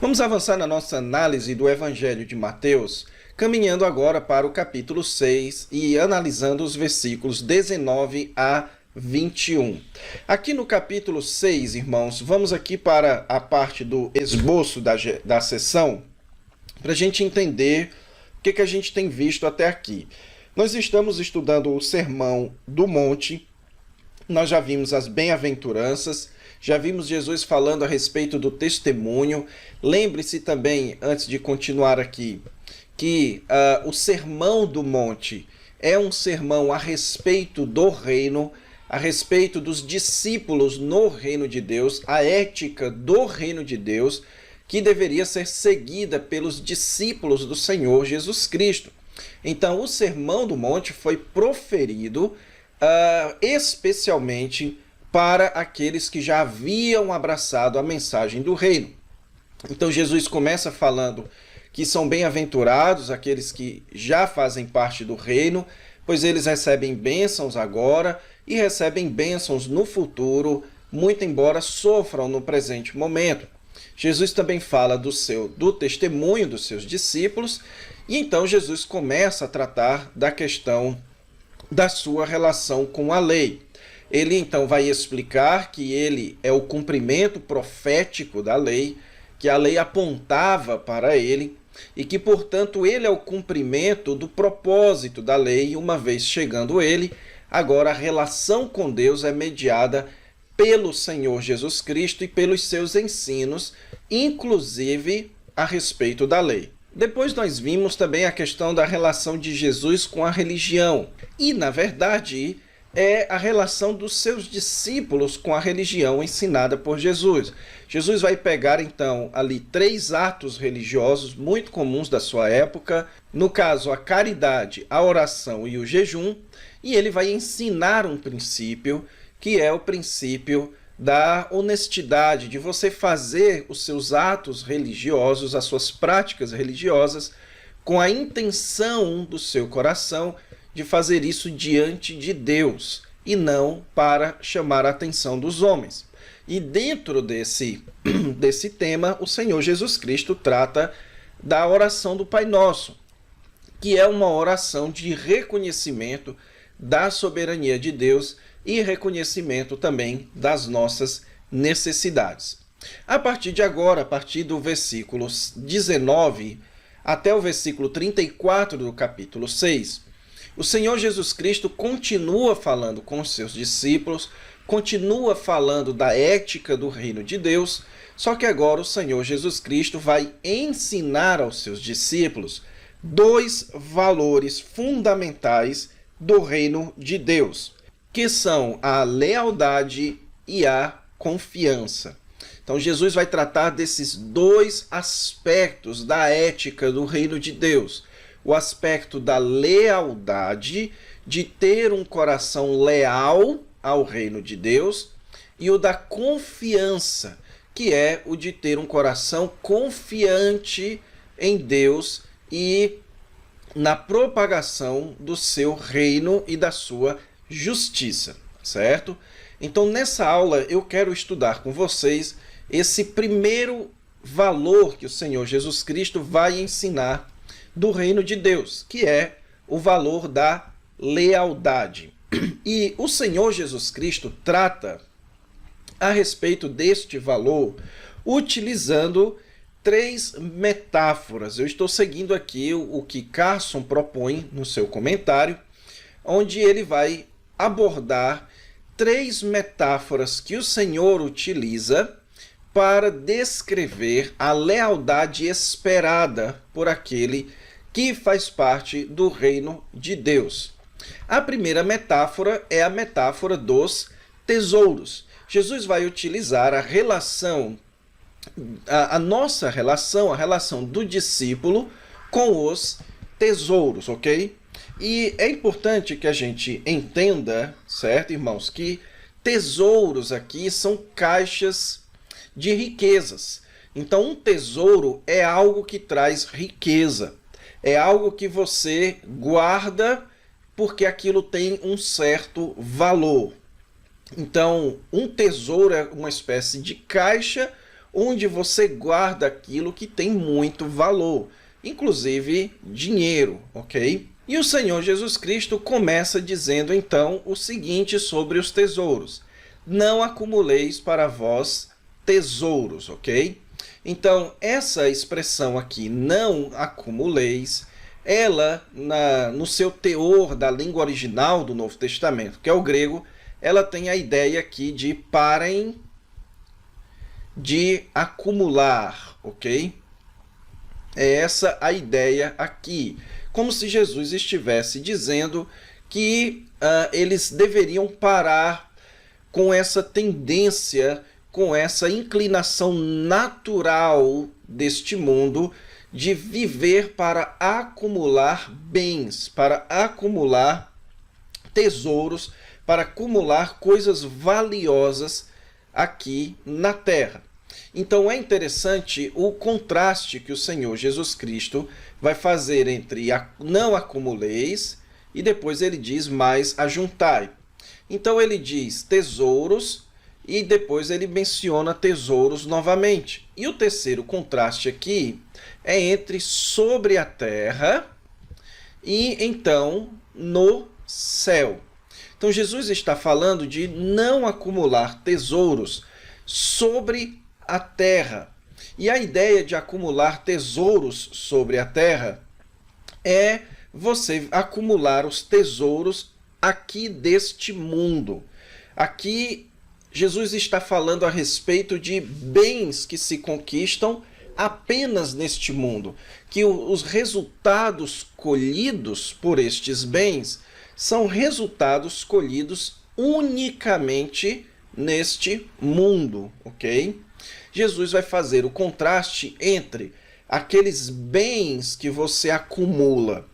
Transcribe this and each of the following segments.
Vamos avançar na nossa análise do Evangelho de Mateus, caminhando agora para o capítulo 6 e analisando os versículos 19 a 21. Aqui no capítulo 6, irmãos, vamos aqui para a parte do esboço da sessão, para a gente entender o que a gente tem visto até aqui. Nós estamos estudando o Sermão do Monte, nós já vimos as bem-aventuranças, já vimos Jesus falando a respeito do testemunho. Lembre-se também, antes de continuar aqui, que o Sermão do Monte é um sermão a respeito do reino, a respeito dos discípulos no reino de Deus, a ética do reino de Deus, que deveria ser seguida pelos discípulos do Senhor Jesus Cristo. Então, o Sermão do Monte foi proferido especialmente para aqueles que já haviam abraçado a mensagem do reino. Então, Jesus começa falando que são bem-aventurados aqueles que já fazem parte do reino, pois eles recebem bênçãos agora e recebem bênçãos no futuro, muito embora sofram no presente momento. Jesus também fala do testemunho dos seus discípulos, e então Jesus começa a tratar da questão da sua relação com a lei. Ele então vai explicar que ele é o cumprimento profético da lei, que a lei apontava para ele, e que, portanto, ele é o cumprimento do propósito da lei. Uma vez chegando ele, agora a relação com Deus é mediada pelo Senhor Jesus Cristo e pelos seus ensinos, inclusive a respeito da lei. Depois nós vimos também a questão da relação de Jesus com a religião. E, na verdade, é a relação dos seus discípulos com a religião ensinada por Jesus. Jesus vai pegar, então, ali 3 atos religiosos muito comuns da sua época, no caso, a caridade, a oração e o jejum, e ele vai ensinar um princípio, que é o princípio da honestidade, de você fazer os seus atos religiosos, as suas práticas religiosas, com a intenção do seu coração de fazer isso diante de Deus e não para chamar a atenção dos homens. E dentro desse tema, o Senhor Jesus Cristo trata da oração do Pai Nosso, que é uma oração de reconhecimento da soberania de Deus e reconhecimento também das nossas necessidades. A partir de agora, a partir do versículo 19 até o versículo 34 do capítulo 6, o Senhor Jesus Cristo continua falando com os seus discípulos, continua falando da ética do reino de Deus, só que agora o Senhor Jesus Cristo vai ensinar aos seus discípulos 2 valores fundamentais do reino de Deus, que são a lealdade e a confiança. Então, Jesus vai tratar desses 2 aspectos da ética do reino de Deus. O aspecto da lealdade, de ter um coração leal ao reino de Deus, e o da confiança, que é o de ter um coração confiante em Deus e na propagação do seu reino e da sua justiça, certo? Então, nessa aula, eu quero estudar com vocês esse primeiro valor que o Senhor Jesus Cristo vai ensinar do reino de Deus, que é o valor da lealdade. E o Senhor Jesus Cristo trata a respeito deste valor utilizando 3 metáforas. Eu estou seguindo aqui o que Carson propõe no seu comentário, onde ele vai abordar 3 metáforas que o Senhor utiliza para descrever a lealdade esperada por aquele que faz parte do reino de Deus. A primeira metáfora é a metáfora dos tesouros. Jesus vai utilizar a relação, a nossa relação, a relação do discípulo com os tesouros, ok? E é importante que a gente entenda, certo, irmãos, que tesouros aqui são caixas de riquezas. Então, um tesouro é algo que traz riqueza. É algo que você guarda porque aquilo tem um certo valor. Então, um tesouro é uma espécie de caixa onde você guarda aquilo que tem muito valor, inclusive dinheiro, ok? E o Senhor Jesus Cristo começa dizendo então o seguinte sobre os tesouros: não acumuleis para vós tesouros, ok? Então, essa expressão aqui, não acumuleis, ela, no seu teor da língua original do Novo Testamento, que é o grego, ela tem a ideia aqui de parem de acumular, ok? É essa a ideia aqui. Como se Jesus estivesse dizendo que eles deveriam parar com essa tendência, com essa inclinação natural deste mundo de viver para acumular bens, para acumular tesouros, para acumular coisas valiosas aqui na terra. Então é interessante o contraste que o Senhor Jesus Cristo vai fazer entre não acumuleis e depois ele diz mais ajuntai. Então ele diz tesouros e depois ele menciona tesouros novamente. E o terceiro contraste aqui é entre sobre a terra e então no céu. Então Jesus está falando de não acumular tesouros sobre a terra. E a ideia de acumular tesouros sobre a terra é você acumular os tesouros aqui deste mundo. Aqui Jesus está falando a respeito de bens que se conquistam apenas neste mundo, que os resultados colhidos por estes bens são resultados colhidos unicamente neste mundo, ok? Jesus vai fazer o contraste entre aqueles bens que você acumula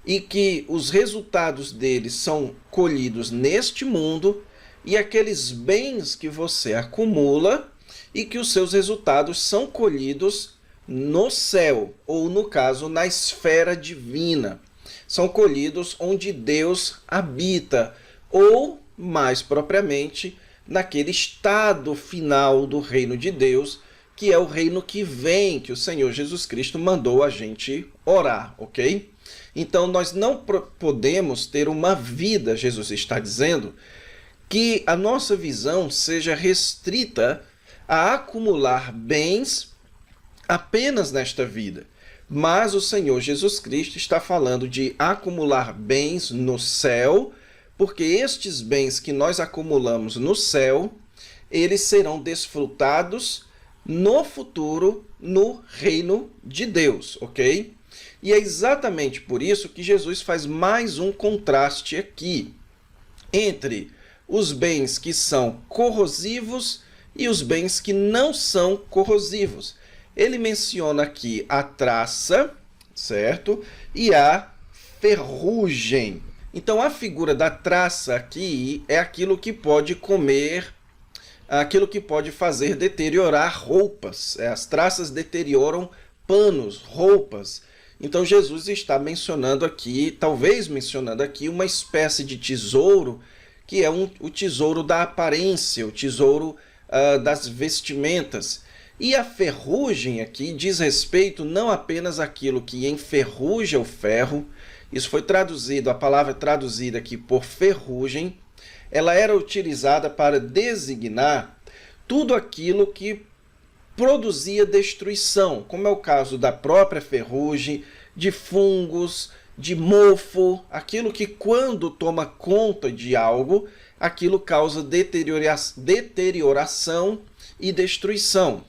e que os resultados deles são colhidos neste mundo e aqueles bens que você acumula e que os seus resultados são colhidos no céu, ou no caso, na esfera divina. São colhidos onde Deus habita, ou, mais propriamente, naquele estado final do reino de Deus, que é o reino que vem, que o Senhor Jesus Cristo mandou a gente orar, ok? Então, nós não podemos ter uma vida, Jesus está dizendo, que a nossa visão seja restrita a acumular bens apenas nesta vida. Mas o Senhor Jesus Cristo está falando de acumular bens no céu, porque estes bens que nós acumulamos no céu, eles serão desfrutados no futuro, no reino de Deus, ok? E é exatamente por isso que Jesus faz mais um contraste aqui entre os bens que são corrosivos e os bens que não são corrosivos. Ele menciona aqui a traça, certo? E a ferrugem. Então, a figura da traça aqui é aquilo que pode comer, aquilo que pode fazer deteriorar roupas. As traças deterioram panos, roupas. Então, Jesus está mencionando aqui, talvez mencionando aqui, uma espécie de tesouro, que é o tesouro da aparência, o tesouro das vestimentas. E a ferrugem aqui diz respeito não apenas àquilo que enferruja o ferro. Isso foi traduzido, a palavra traduzida aqui por ferrugem, ela era utilizada para designar tudo aquilo que produzia destruição, como é o caso da própria ferrugem, de fungos, de mofo, aquilo que quando toma conta de algo, aquilo causa deterioração e destruição.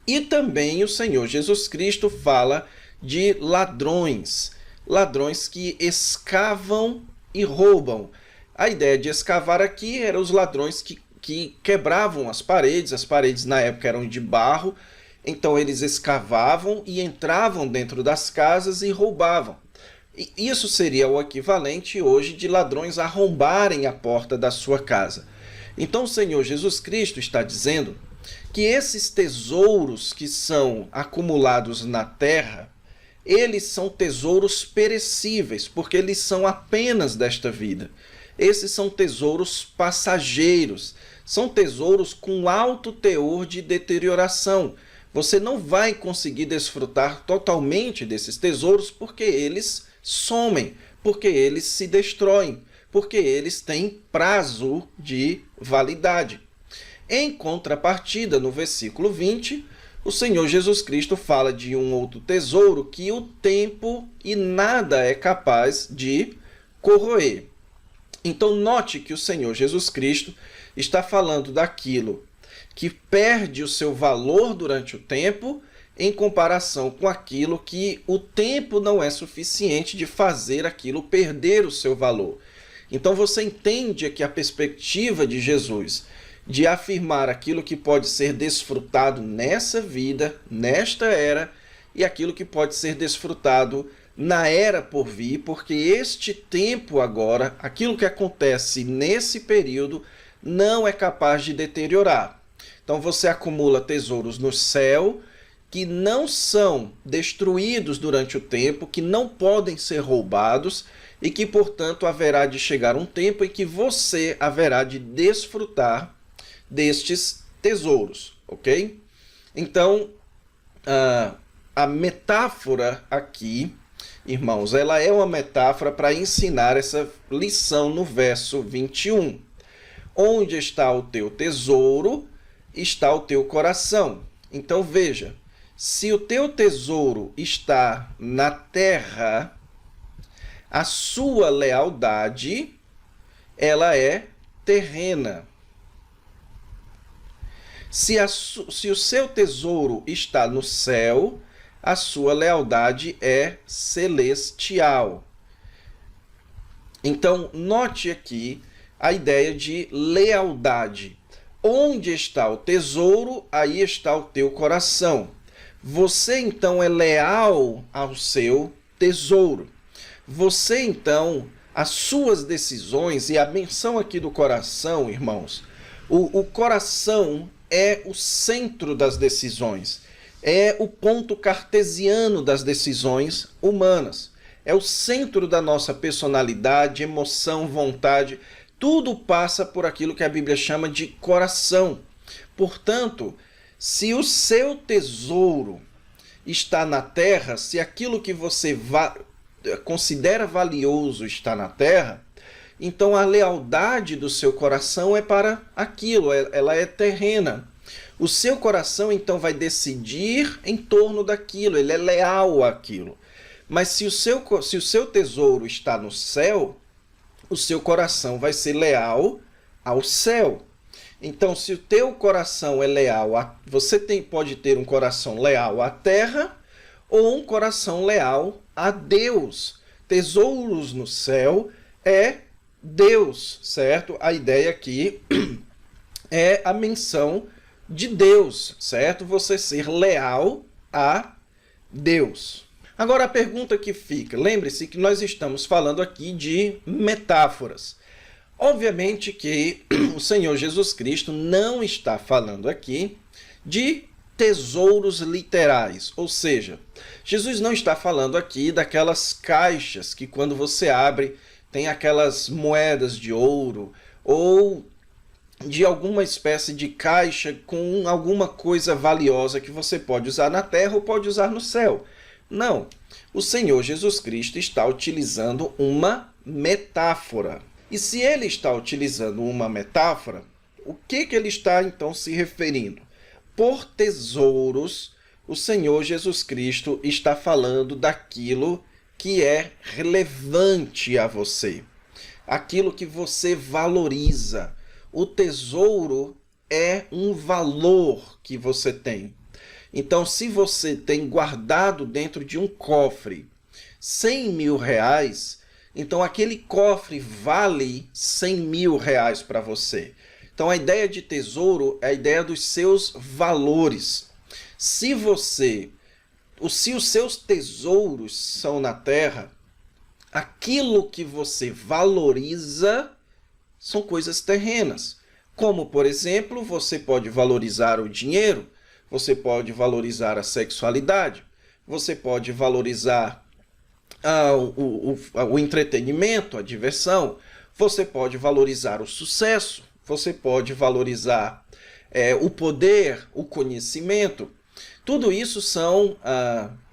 E também o Senhor Jesus Cristo fala de ladrões, ladrões que escavam e roubam. A ideia de escavar aqui eram os ladrões que quebravam as paredes na época eram de barro, então eles escavavam e entravam dentro das casas e roubavam. E isso seria o equivalente hoje de ladrões arrombarem a porta da sua casa. Então o Senhor Jesus Cristo está dizendo que esses tesouros que são acumulados na terra, eles são tesouros perecíveis, porque eles são apenas desta vida. Esses são tesouros passageiros, são tesouros com alto teor de deterioração. Você não vai conseguir desfrutar totalmente desses tesouros porque eles somem, porque eles se destroem, porque eles têm prazo de validade. Em contrapartida, no versículo 20, o Senhor Jesus Cristo fala de um outro tesouro que o tempo e nada é capaz de corroer. Então, note que o Senhor Jesus Cristo está falando daquilo que perde o seu valor durante o tempo em comparação com aquilo que o tempo não é suficiente de fazer aquilo perder o seu valor. Então você entende aqui a perspectiva de Jesus de afirmar aquilo que pode ser desfrutado nessa vida, nesta era, e aquilo que pode ser desfrutado na era por vir, porque este tempo agora, aquilo que acontece nesse período, não é capaz de deteriorar. Então você acumula tesouros no céu que não são destruídos durante o tempo, que não podem ser roubados e que, portanto, haverá de chegar um tempo em que você haverá de desfrutar destes tesouros, ok? Então, a metáfora aqui, irmãos, ela é uma metáfora para ensinar essa lição no verso 21. Onde está o teu tesouro, está o teu coração. Então veja, se o teu tesouro está na terra, a sua lealdade, ela é terrena. Se o seu tesouro está no céu, a sua lealdade é celestial. Então, note aqui a ideia de lealdade. Onde está o tesouro, aí está o teu coração. Você, então, é leal ao seu tesouro. Você, então, as suas decisões, e a menção aqui do coração, irmãos, o coração é o centro das decisões, é o ponto cartesiano das decisões humanas, é o centro da nossa personalidade, emoção, vontade. Tudo passa por aquilo que a Bíblia chama de coração. Portanto, se o seu tesouro está na terra, se aquilo que você considera valioso está na terra, então a lealdade do seu coração é para aquilo, ela é terrena. O seu coração então vai decidir em torno daquilo, ele é leal àquilo. Mas se o seu tesouro está no céu, o seu coração vai ser leal ao céu. Então, se o teu coração é leal, você pode ter um coração leal à terra ou um coração leal a Deus. Tesouros no céu é Deus, certo? A ideia aqui é a menção de Deus, certo? Você ser leal a Deus. Agora a pergunta que fica, lembre-se que nós estamos falando aqui de metáforas. Obviamente que o Senhor Jesus Cristo não está falando aqui de tesouros literais, ou seja, Jesus não está falando aqui daquelas caixas que quando você abre tem aquelas moedas de ouro ou de alguma espécie de caixa com alguma coisa valiosa que você pode usar na terra ou pode usar no céu. Não, o Senhor Jesus Cristo está utilizando uma metáfora. E se ele está utilizando uma metáfora, o que ele está então se referindo? Por tesouros, o Senhor Jesus Cristo está falando daquilo que é relevante a você, aquilo que você valoriza. O tesouro é um valor que você tem. Então, se você tem guardado dentro de um cofre 100 mil reais, então aquele cofre vale 100 mil reais para você. Então, a ideia de tesouro é a ideia dos seus valores. Se os seus tesouros são na terra, aquilo que você valoriza são coisas terrenas. Como, por exemplo, você pode valorizar o dinheiro, você pode valorizar a sexualidade, você pode valorizar o entretenimento, a diversão, você pode valorizar o sucesso, você pode valorizar o poder, o conhecimento. Tudo isso são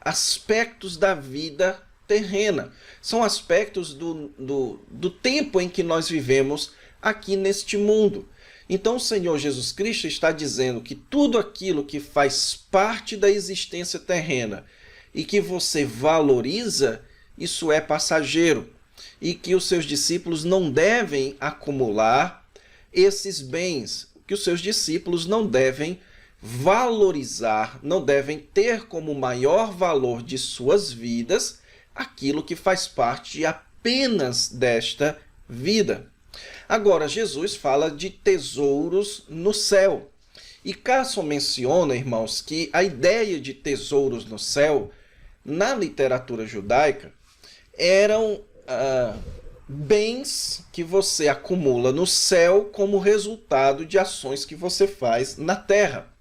aspectos da vida terrena, são aspectos do tempo em que nós vivemos aqui neste mundo. Então o Senhor Jesus Cristo está dizendo que tudo aquilo que faz parte da existência terrena e que você valoriza, isso é passageiro, e que os seus discípulos não devem acumular esses bens, que os seus discípulos não devem valorizar, não devem ter como maior valor de suas vidas aquilo que faz parte apenas desta vida. Agora, Jesus fala de tesouros no céu. E Carson menciona, irmãos, que a ideia de tesouros no céu, na literatura judaica, eram bens que você acumula no céu como resultado de ações que você faz na terra.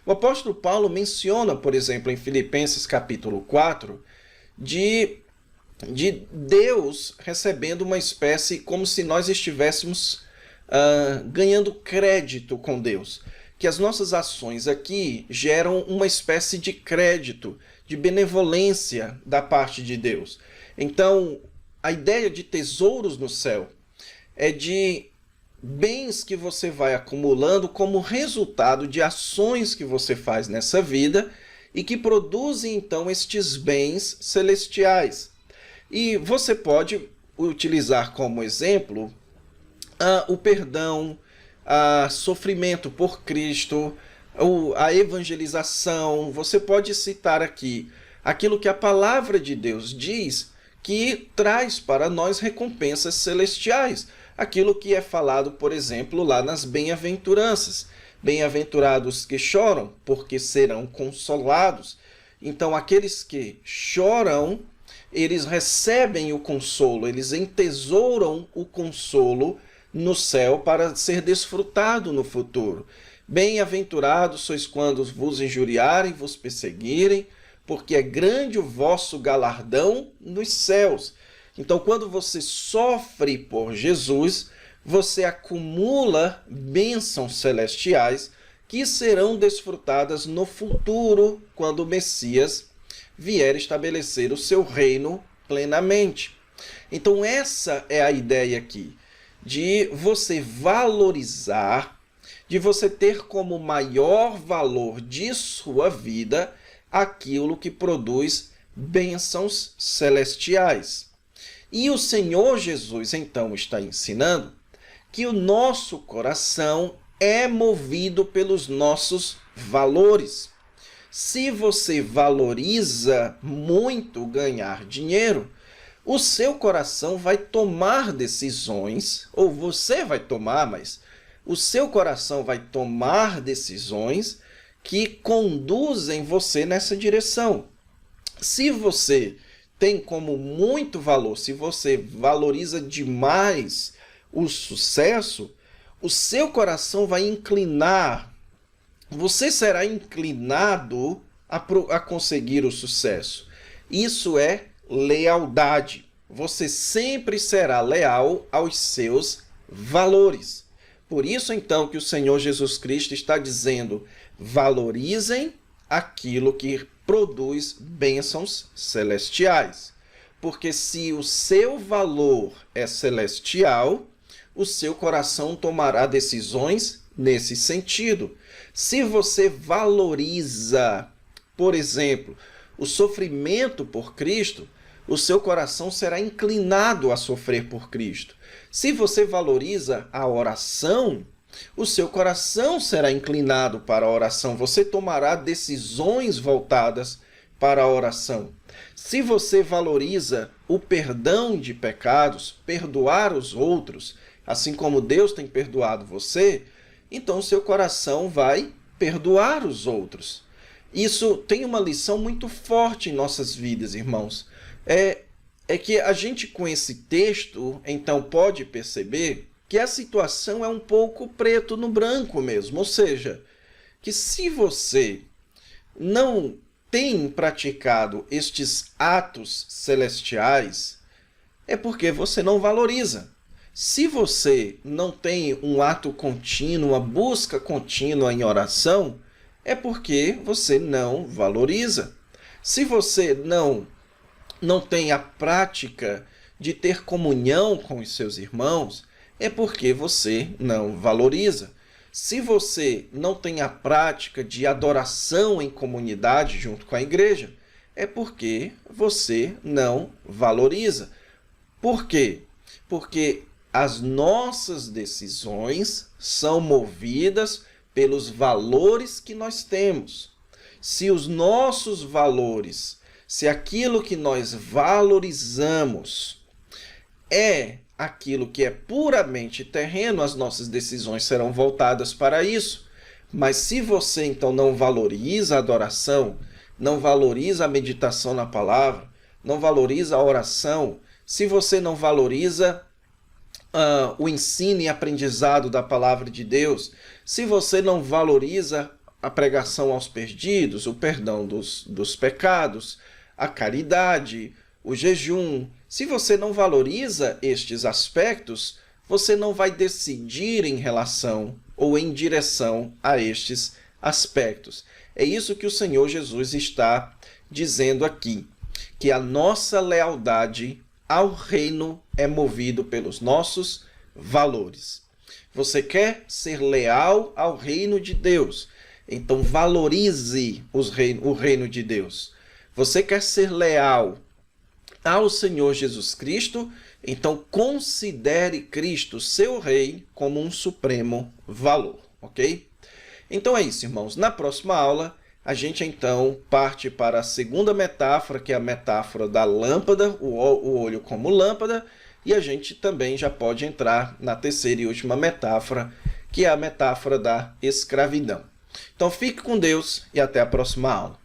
O apóstolo Paulo menciona, por exemplo, em Filipenses capítulo 4, de Deus recebendo uma espécie como se nós estivéssemos ganhando crédito com Deus. Que as nossas ações aqui geram uma espécie de crédito, de benevolência da parte de Deus. Então, a ideia de tesouros no céu é de bens que você vai acumulando como resultado de ações que você faz nessa vida e que produzem, então, estes bens celestiais. E você pode utilizar como exemplo o perdão, sofrimento por Cristo, a evangelização. Você pode citar aqui aquilo que a palavra de Deus diz que traz para nós recompensas celestiais. Aquilo que é falado, por exemplo, lá nas bem-aventuranças. Bem-aventurados que choram, porque serão consolados. Então, aqueles que choram, eles recebem o consolo, eles entesouram o consolo no céu para ser desfrutado no futuro. Bem-aventurados sois quando vos injuriarem, vos perseguirem, porque é grande o vosso galardão nos céus. Então, quando você sofre por Jesus, você acumula bênçãos celestiais que serão desfrutadas no futuro, quando o Messias vier estabelecer o seu reino plenamente. Então, essa é a ideia aqui, de você valorizar, de você ter como maior valor de sua vida aquilo que produz bênçãos celestiais. E o Senhor Jesus, então, está ensinando que o nosso coração é movido pelos nossos valores. Se você valoriza muito ganhar dinheiro, o seu coração vai tomar decisões, ou você vai tomar, mas o seu coração vai tomar decisões que conduzem você nessa direção. Se você tem como muito valor, se você valoriza demais o sucesso, o seu coração vai inclinar, você será inclinado a conseguir o sucesso. Isso é lealdade. Você sempre será leal aos seus valores. Por isso, então, que o Senhor Jesus Cristo está dizendo: valorizem aquilo que produz bênçãos celestiais. Porque se o seu valor é celestial, o seu coração tomará decisões nesse sentido. Se você valoriza, por exemplo, o sofrimento por Cristo, o seu coração será inclinado a sofrer por Cristo. Se você valoriza a oração, o seu coração será inclinado para a oração. Você tomará decisões voltadas para a oração. Se você valoriza o perdão de pecados, perdoar os outros, assim como Deus tem perdoado você, então o seu coração vai perdoar os outros. Isso tem uma lição muito forte em nossas vidas, irmãos. É que a gente, com esse texto, então pode perceber que a situação é um pouco preto no branco mesmo. Ou seja, que se você não tem praticado estes atos celestiais, é porque você não valoriza. Se você não tem um ato contínuo, uma busca contínua em oração, é porque você não valoriza. Se você não tem a prática de ter comunhão com os seus irmãos, é porque você não valoriza. Se você não tem a prática de adoração em comunidade junto com a igreja, é porque você não valoriza. Por quê? Porque as nossas decisões são movidas pelos valores que nós temos. Se os nossos valores, se aquilo que nós valorizamos é aquilo que é puramente terreno, as nossas decisões serão voltadas para isso. Mas se você então não valoriza a adoração, não valoriza a meditação na palavra, não valoriza a oração, se você não valoriza o ensino e aprendizado da palavra de Deus, se você não valoriza a pregação aos perdidos, o perdão dos pecados, a caridade, o jejum, se você não valoriza estes aspectos, você não vai decidir em relação ou em direção a estes aspectos. É isso que o Senhor Jesus está dizendo aqui, que a nossa lealdade ao reino é movido pelos nossos valores. Você quer ser leal ao reino de Deus, então valorize o reino de Deus. Você quer ser leal ao Senhor Jesus Cristo, então considere Cristo, seu rei, como um supremo valor, ok? Então é isso, irmãos. Na próxima aula, a gente então parte para a segunda metáfora, que é a metáfora da lâmpada, o olho como lâmpada, e a gente também já pode entrar na terceira e última metáfora, que é a metáfora da escravidão. Então fique com Deus e até a próxima aula.